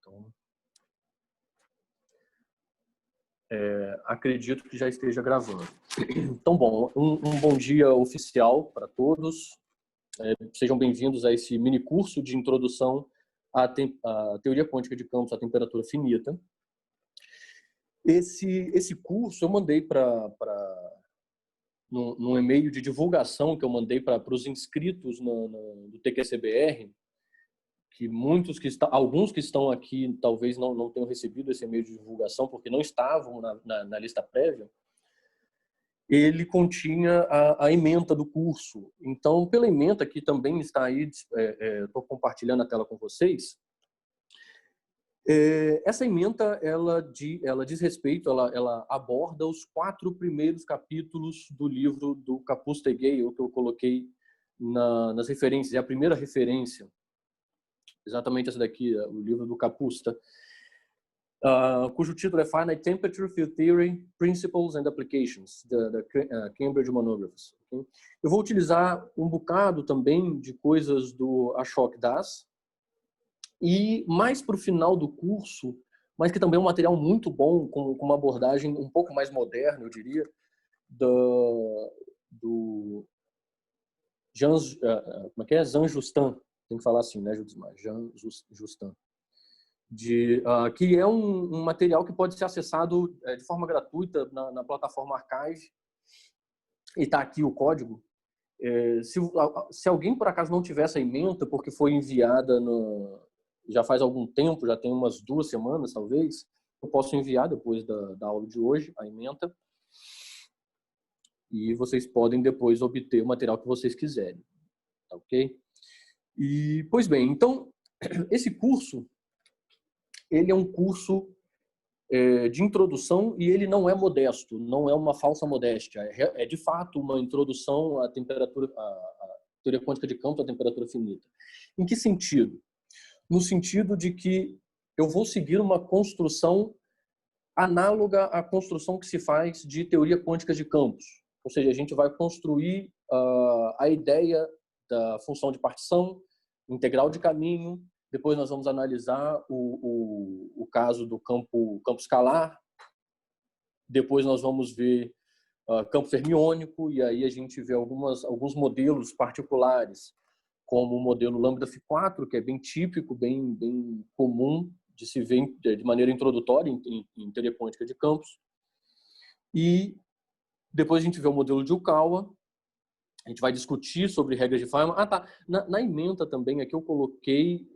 Então, acredito que já esteja gravando. Então, bom, um bom dia oficial para todos. Sejam bem-vindos a esse mini curso de introdução à teoria quântica de campos à temperatura finita. Esse curso eu mandei num e-mail de divulgação que eu mandei para os inscritos do TQCBR, que alguns que estão aqui talvez não tenham recebido esse e-mail de divulgação porque não estavam na lista prévia. Ele continha a ementa do curso. Então, pela ementa, que também está aí, estou compartilhando a tela com vocês, essa ementa, ela diz respeito, ela aborda os 4 primeiros capítulos do livro do Kapusta e Gale, que eu coloquei nas referências. É a primeira referência, exatamente essa daqui, o livro do Kapusta, cujo título é Finite Temperature Field Theory, Principles and Applications, da Cambridge Monographs. Okay? Eu vou utilizar um bocado também de coisas do Ashok Das, e mais para o final do curso, mas que também é um material muito bom, com uma abordagem um pouco mais moderna, eu diria, do Jean Justin, tem que falar assim, né, Judismar? Jean Justin. Que é um material que pode ser acessado de forma gratuita na plataforma Archive, e está aqui o código. Se alguém, por acaso, não tiver essa ementa, porque foi enviada já faz algum tempo, já tem umas 2 semanas, talvez, eu posso enviar depois da aula de hoje, a ementa, e vocês podem depois obter o material que vocês quiserem. Tá, ok? Pois bem, então, esse curso, ele é um curso de introdução e ele não é modesto, não é uma falsa modéstia. É de fato uma introdução à teoria quântica de campo à temperatura finita. Em que sentido? No sentido de que eu vou seguir uma construção análoga à construção que se faz de teoria quântica de campos. Ou seja, a gente vai construir a ideia da função de partição, integral de caminho, depois nós vamos analisar o caso do campo escalar, depois nós vamos ver campo fermiônico, e aí a gente vê alguns modelos particulares, como o modelo Lambda Phi4, que é bem típico, bem comum de se ver de maneira introdutória em teoria quântica de campos. E depois a gente vê o modelo de Yukawa, a gente vai discutir sobre regras de Feynman. Tá. Na ementa também, aqui eu coloquei,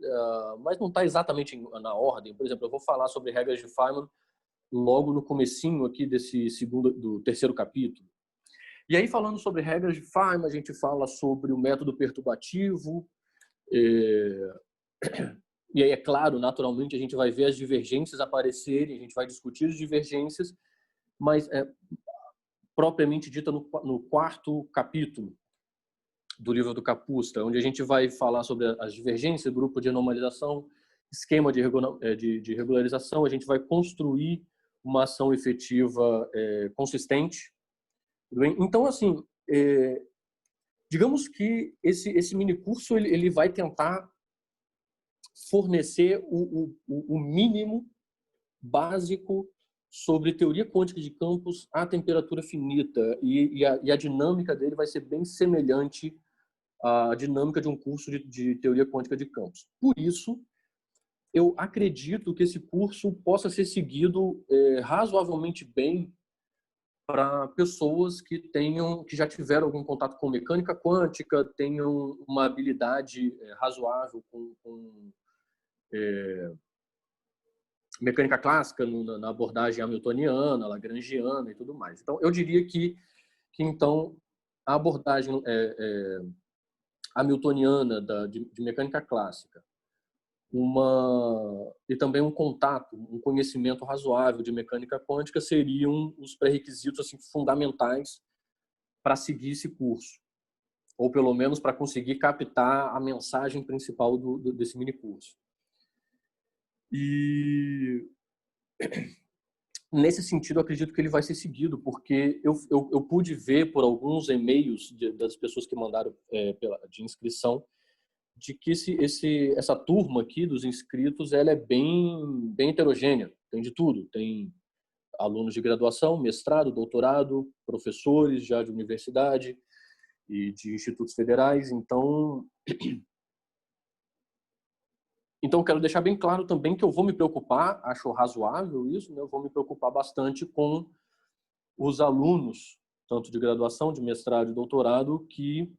mas não está exatamente na ordem. Por exemplo, eu vou falar sobre regras de Feynman logo no comecinho aqui do terceiro capítulo. E aí, falando sobre regras de Feynman, a gente fala sobre o método perturbativo. E aí, é claro, naturalmente, a gente vai ver as divergências aparecerem, a gente vai discutir as divergências, mas propriamente dita no 4º capítulo do livro do Kapusta, onde a gente vai falar sobre as divergências, grupo de normalização, esquema de regularização, a gente vai construir uma ação efetiva consistente. Então, assim, digamos que esse mini curso ele vai tentar fornecer o mínimo básico sobre teoria quântica de campos à temperatura finita, e a dinâmica dele vai ser bem semelhante à dinâmica de um curso de teoria quântica de campos. Por isso, eu acredito que esse curso possa ser seguido razoavelmente bem para pessoas que já tiveram algum contato com mecânica quântica, tenham uma habilidade razoável com mecânica clássica na abordagem hamiltoniana, lagrangiana e tudo mais. Então, eu diria que então a abordagem hamiltoniana de mecânica clássica, e também um contato, um conhecimento razoável de mecânica quântica seriam os pré-requisitos assim, fundamentais para seguir esse curso, ou pelo menos para conseguir captar a mensagem principal desse mini curso. E nesse sentido, eu acredito que ele vai ser seguido, porque eu pude ver por alguns e-mails das pessoas que mandaram de inscrição de que essa turma aqui dos inscritos, ela é bem heterogênea, tem de tudo, tem alunos de graduação, mestrado, doutorado, professores já de universidade e de institutos federais. Então eu quero deixar bem claro também que eu vou me preocupar, acho razoável isso, né? Eu vou me preocupar bastante com os alunos, tanto de graduação, de mestrado e doutorado, que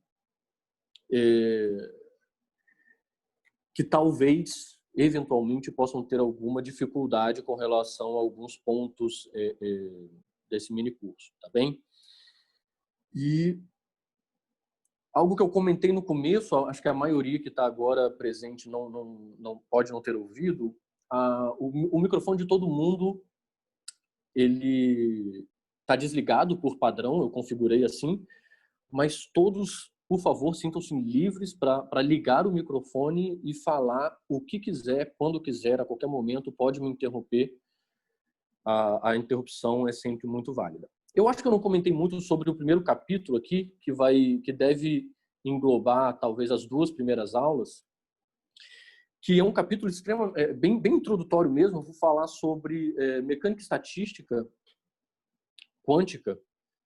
talvez, eventualmente, possam ter alguma dificuldade com relação a alguns pontos desse mini curso, tá bem? E algo que eu comentei no começo, acho que a maioria que está agora presente não pode não ter ouvido, o microfone de todo mundo, ele está desligado por padrão, eu configurei assim, mas todos, por favor, sintam-se livres para ligar o microfone e falar o que quiser, quando quiser, a qualquer momento, pode me interromper. A interrupção é sempre muito válida. Eu acho que eu não comentei muito sobre o primeiro capítulo aqui, que deve englobar talvez as 2 primeiras aulas, que é um capítulo bem introdutório mesmo. Eu vou falar sobre mecânica estatística quântica,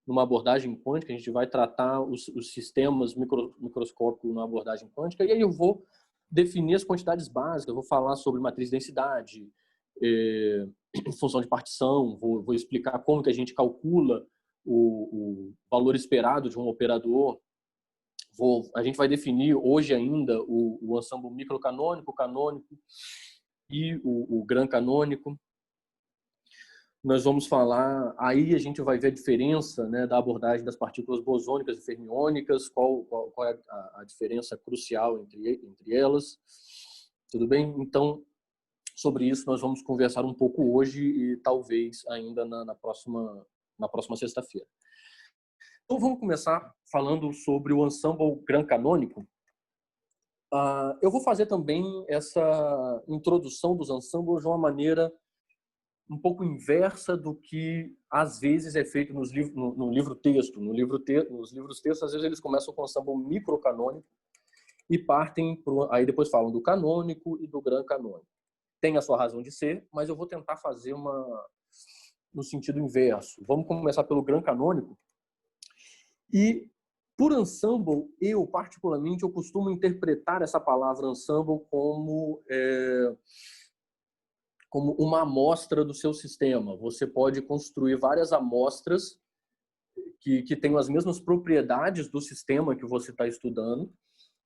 numa abordagem quântica. A gente vai tratar os sistemas microscópicos numa abordagem quântica, e aí eu vou definir as quantidades básicas, eu vou falar sobre matriz de densidade, função de partição, vou explicar como que a gente calcula o valor esperado de um operador. A gente vai definir hoje ainda o ensemble microcanônico, canônico e o gran canônico. Nós vamos falar, aí a gente vai ver a diferença, né, da abordagem das partículas bosônicas e fermiônicas, qual é a diferença crucial entre elas. Tudo bem? Então, sobre isso nós vamos conversar um pouco hoje e talvez ainda na próxima sexta-feira. Então vamos começar falando sobre o ensemble gran canônico. Eu vou fazer também essa introdução dos ensembles de uma maneira um pouco inversa do que às vezes é feito no livro-texto. Nos livros-textos, às vezes eles começam com o ensemble microcanônico e partem aí depois falam do canônico e do gran canônico. Tem a sua razão de ser, mas eu vou tentar fazer no sentido inverso. Vamos começar pelo gran canônico. E por ensemble, eu particularmente eu costumo interpretar essa palavra ensemble como uma amostra do seu sistema. Você pode construir várias amostras que tenham as mesmas propriedades do sistema que você está estudando,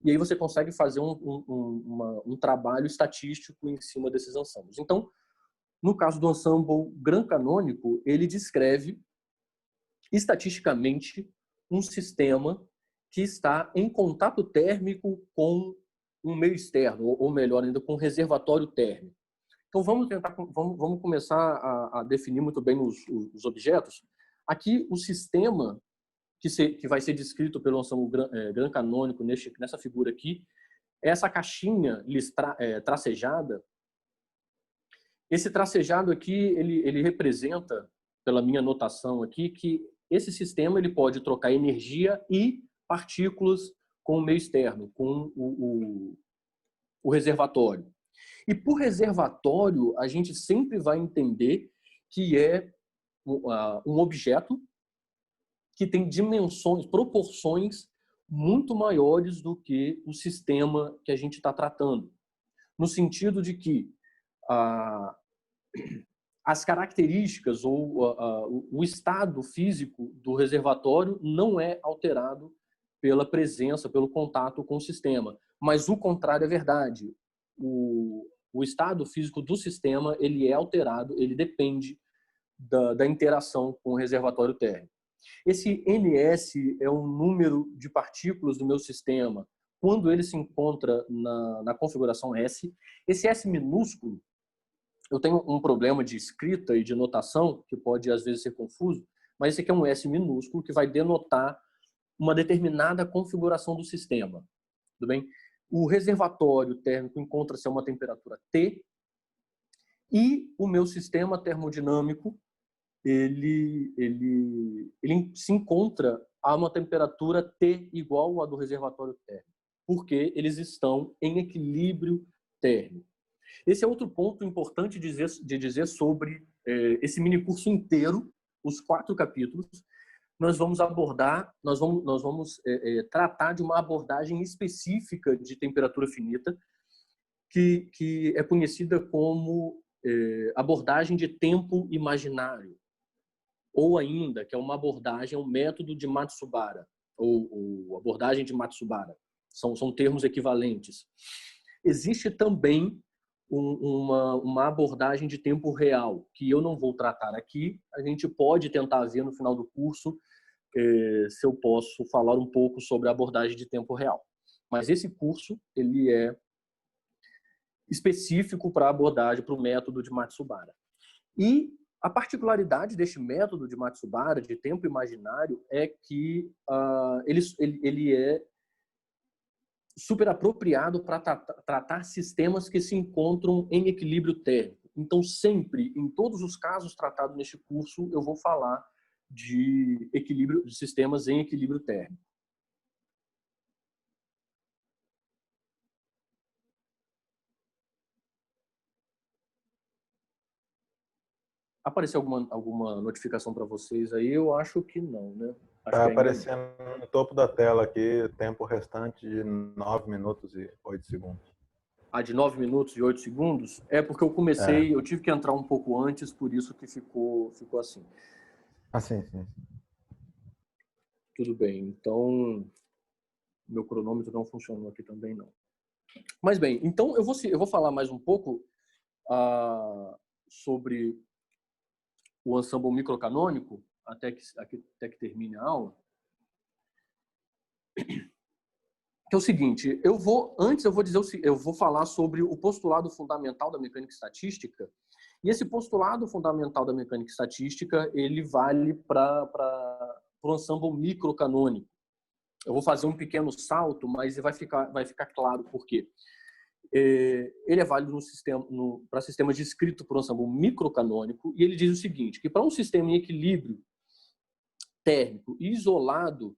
e aí você consegue fazer um trabalho estatístico em cima desses ensembles. Então, no caso do ensemble gran canônico, ele descreve estatisticamente um sistema que está em contato térmico com um meio externo, ou melhor ainda, com um reservatório térmico. Então vamos começar a definir muito bem os objetos. Aqui o sistema que vai ser descrito pelo ensemble gran canônico nessa figura aqui é essa caixinha tracejada. Esse tracejado aqui ele representa, pela minha notação aqui, que esse sistema ele pode trocar energia e partículas com o meio externo, com o reservatório. E por reservatório, a gente sempre vai entender que é um objeto que tem dimensões, proporções muito maiores do que o sistema que a gente está tratando. No sentido de que as características ou o estado físico do reservatório não é alterado pela presença, pelo contato com o sistema. Mas o contrário é verdade. O estado físico do sistema ele é alterado, ele depende da interação com o reservatório térmico. Esse NS é um número de partículas do meu sistema quando ele se encontra na configuração S. Esse S minúsculo, eu tenho um problema de escrita e de notação, que pode às vezes ser confuso, mas esse aqui é um S minúsculo que vai denotar uma determinada configuração do sistema. Tudo bem? O reservatório térmico encontra-se a uma temperatura T e o meu sistema termodinâmico ele se encontra a uma temperatura T igual à do reservatório térmico. porque eles estão em equilíbrio térmico. Esse é outro ponto importante de dizer sobre esse minicurso inteiro, os 4 capítulos. Nós vamos abordar, nós vamos tratar de uma abordagem específica de temperatura finita, que é conhecida como abordagem de tempo imaginário, ou ainda, que é uma abordagem, um método de Matsubara, ou abordagem de Matsubara. São termos equivalentes. Existe também uma abordagem de tempo real, que eu não vou tratar aqui. A gente pode tentar ver no final do curso se eu posso falar um pouco sobre a abordagem de tempo real. Mas esse curso ele é específico para a abordagem, para o método de Matsubara. E a particularidade deste método de Matsubara, de tempo imaginário, é que ele é super apropriado para tratar sistemas que se encontram em equilíbrio térmico. Então, sempre, em todos os casos tratados neste curso, eu vou falar de sistemas em equilíbrio térmico. Apareceu alguma notificação para vocês aí? Eu acho que não, né? Está aparecendo no topo da tela aqui, tempo restante de 9 minutos e 8 segundos. De 9 minutos e 8 segundos? É porque eu comecei, eu tive que entrar um pouco antes, por isso que ficou assim. Sim. Tudo bem, então meu cronômetro não funcionou aqui também não. Mas bem, então eu vou falar mais um pouco sobre o ensemble microcanônico, até que termine a aula. Que é o seguinte, eu vou falar sobre o postulado fundamental da mecânica estatística, e esse postulado fundamental da mecânica estatística, ele vale para o ensemble microcanônico. Eu vou fazer um pequeno salto, mas vai ficar claro por quê. Ele é válido para sistemas descritos por um ensemble microcanônico, e ele diz o seguinte, que para um sistema em equilíbrio térmico e isolado,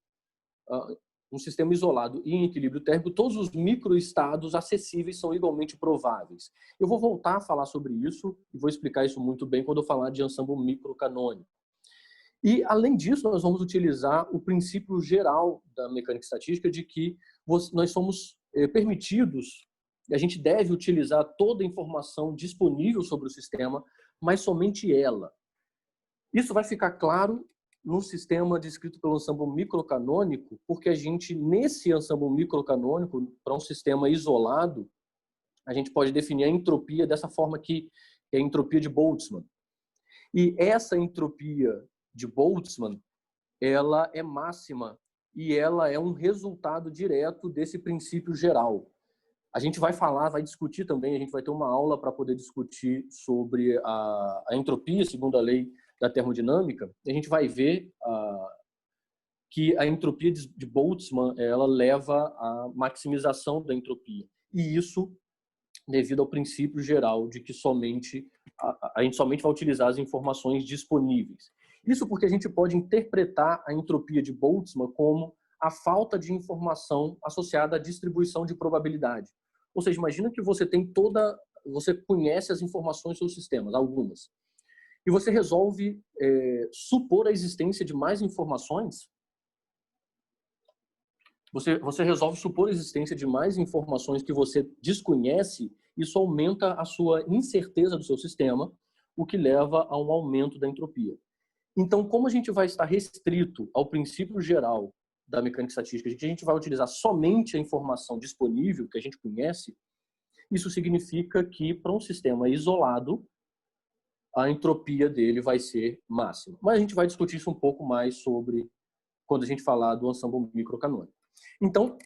um sistema isolado e em equilíbrio térmico, todos os microestados acessíveis são igualmente prováveis. Eu vou voltar a falar sobre isso e vou explicar isso muito bem quando eu falar de ensemble microcanônico. E, além disso, nós vamos utilizar o princípio geral da mecânica estatística de que nós somos permitidos, a gente deve utilizar toda a informação disponível sobre o sistema, mas somente ela. Isso vai ficar claro no sistema descrito pelo ensemble microcanônico, porque a gente, nesse ensemble microcanônico, para um sistema isolado, a gente pode definir a entropia dessa forma que é a entropia de Boltzmann. E essa entropia de Boltzmann, ela é máxima e ela é um resultado direto desse princípio geral. A gente vai discutir também, a gente vai ter uma aula para poder discutir sobre a entropia, segundo a lei da termodinâmica, e a gente vai ver que a entropia de Boltzmann ela leva à maximização da entropia. E isso devido ao princípio geral de que a gente somente vai utilizar as informações disponíveis. Isso porque a gente pode interpretar a entropia de Boltzmann como a falta de informação associada à distribuição de probabilidade. Ou seja, imagina que você conhece as informações sobre os sistemas, algumas, e você resolve supor a existência de mais informações. Você resolve supor a existência de mais informações que você desconhece, isso aumenta a sua incerteza do seu sistema, o que leva a um aumento da entropia. Então, como a gente vai estar restrito ao princípio geral da mecânica estatística, a gente vai utilizar somente a informação disponível que a gente conhece, isso significa que, para um sistema isolado, a entropia dele vai ser máxima. Mas a gente vai discutir isso um pouco mais quando a gente falar do ensemble microcanônico. Então,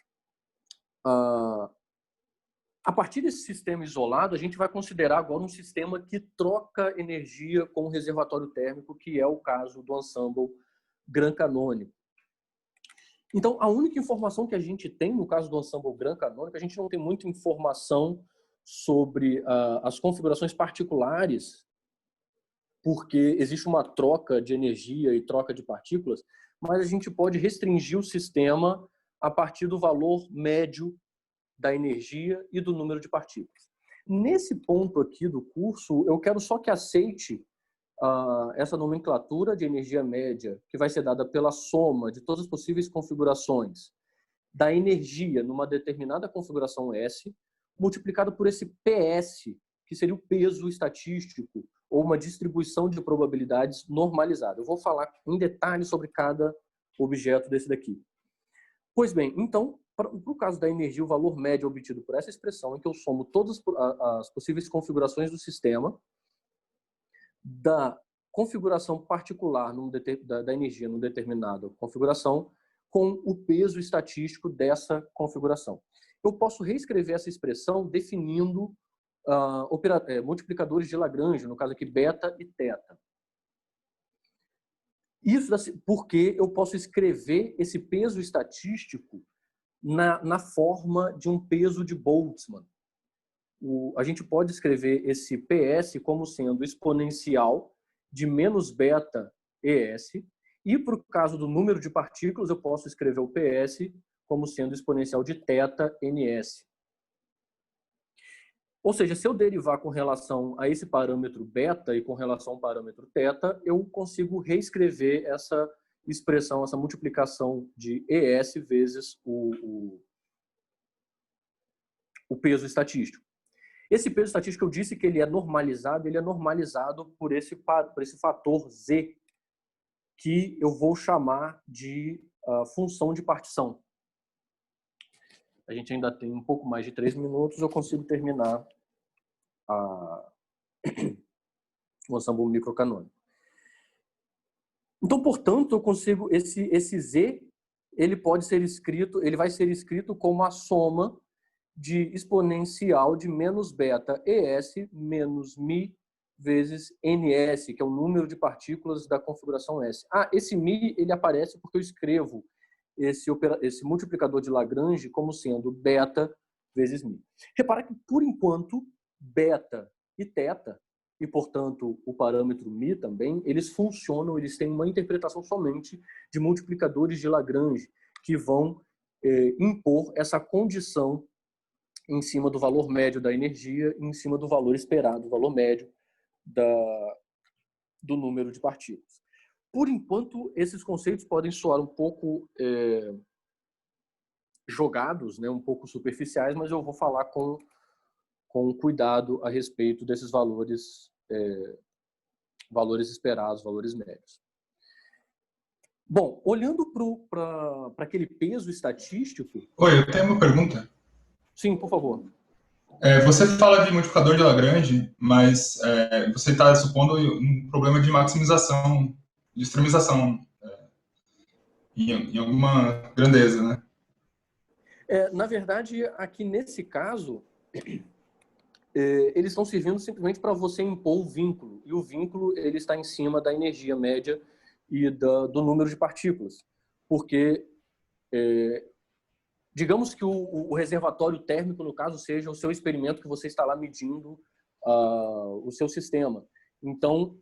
a partir desse sistema isolado, a gente vai considerar agora um sistema que troca energia com o reservatório térmico, que é o caso do ensemble gran canônico. Então, a única informação que a gente tem no caso do ensemble gran canônico, a gente não tem muita informação sobre as configurações particulares, porque existe uma troca de energia e troca de partículas, mas a gente pode restringir o sistema a partir do valor médio da energia e do número de partículas. Nesse ponto aqui do curso, eu quero só que aceite essa nomenclatura de energia média, que vai ser dada pela soma de todas as possíveis configurações da energia numa determinada configuração S, multiplicado por esse PS, que seria o peso estatístico, ou uma distribuição de probabilidades normalizada. Eu vou falar em detalhes sobre cada objeto desse daqui. Pois bem, então, para o caso da energia, o valor médio obtido por essa expressão, em que eu somo todas as possíveis configurações do sistema, da configuração particular da energia numa determinada configuração, com o peso estatístico dessa configuração. Eu posso reescrever essa expressão definindo multiplicadores de Lagrange, no caso aqui, beta e teta. Isso porque eu posso escrever esse peso estatístico na forma de um peso de Boltzmann. A gente pode escrever esse PS como sendo exponencial de menos beta ES, e para o caso do número de partículas, eu posso escrever o PS como sendo exponencial de teta NS. Ou seja, se eu derivar com relação a esse parâmetro beta e com relação ao parâmetro teta, eu consigo reescrever essa expressão, essa multiplicação de ES vezes o peso estatístico. Esse peso estatístico, eu disse que ele é normalizado por esse fator Z, que eu vou chamar de função de partição. A gente ainda tem um pouco mais de 3 minutos, eu consigo terminar o ensemble microcanônico. Então, portanto, eu consigo esse Z, ele vai ser escrito como a soma de exponencial de menos beta ES menos mi vezes NS, que é o número de partículas da configuração S. Esse mi ele aparece porque eu escrevo esse multiplicador de Lagrange como sendo beta vezes mi. Repara que, por enquanto, beta e teta, e, portanto, o parâmetro mi também, eles têm uma interpretação somente de multiplicadores de Lagrange, que vão impor essa condição em cima do valor médio da energia e em cima do valor esperado, o valor médio do número de partículas. Por enquanto, esses conceitos podem soar um pouco jogados, né, um pouco superficiais, mas eu vou falar com cuidado a respeito desses valores esperados, valores médios. Bom, olhando para aquele peso estatístico... Oi, eu tenho uma pergunta. Sim, por favor. Você fala de multiplicador de Lagrange, mas você está supondo um problema de maximização, de extremização em alguma grandeza, né? Na verdade, aqui nesse caso, eles estão servindo simplesmente para você impor o vínculo. E o vínculo ele está em cima da energia média e do número de partículas. Porque, digamos que o reservatório térmico, no caso, seja o seu experimento que você está lá medindo o seu sistema. Então,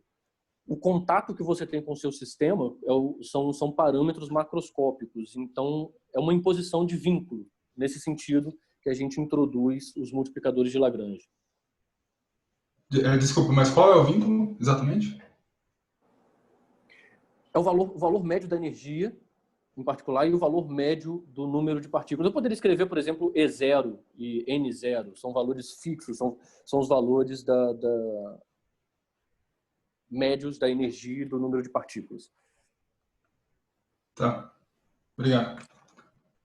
o contato que você tem com o seu sistema são parâmetros macroscópicos. Então, é uma imposição de vínculo, nesse sentido que a gente introduz os multiplicadores de Lagrange. Desculpa, mas qual é o vínculo, exatamente? É o valor médio da energia, em particular, e o valor médio do número de partículas. Eu poderia escrever, por exemplo, E0 e N0. São valores fixos, são os valores médios da energia e do número de partículas. Tá. Obrigado.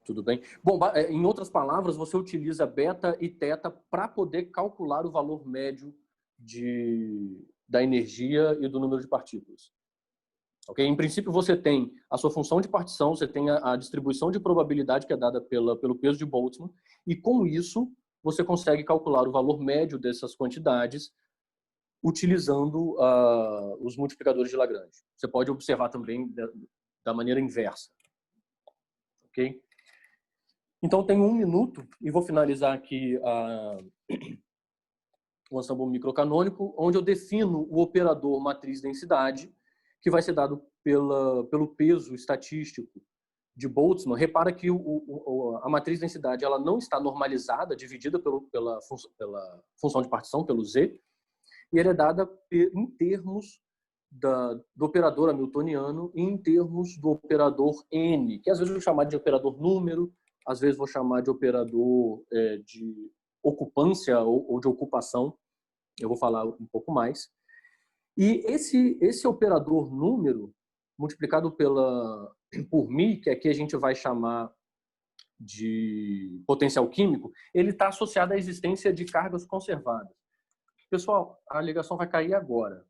Tudo bem? Bom, em outras palavras, você utiliza beta e teta para poder calcular o valor médio da energia e do número de partículas. Okay? Em princípio, você tem a sua função de partição, você tem a distribuição de probabilidade que é dada pelo peso de Boltzmann, e com isso você consegue calcular o valor médio dessas quantidades utilizando os multiplicadores de Lagrange. Você pode observar também da maneira inversa. Ok? Então, tenho 1 minuto e vou finalizar aqui o ensemble microcanônico, onde eu defino o operador matriz-densidade, que vai ser dado pelo peso estatístico de Boltzmann, repara que a matriz de densidade ela não está normalizada, dividida pela função de partição, pelo Z, e ela é dada em termos do operador hamiltoniano e em termos do operador N, que às vezes eu vou chamar de operador número, às vezes vou chamar de operador de ocupância ou de ocupação, eu vou falar um pouco mais. E esse operador número, multiplicado por μ, que aqui a gente vai chamar de potencial químico, ele está associado à existência de cargas conservadas. Pessoal, a ligação vai cair agora.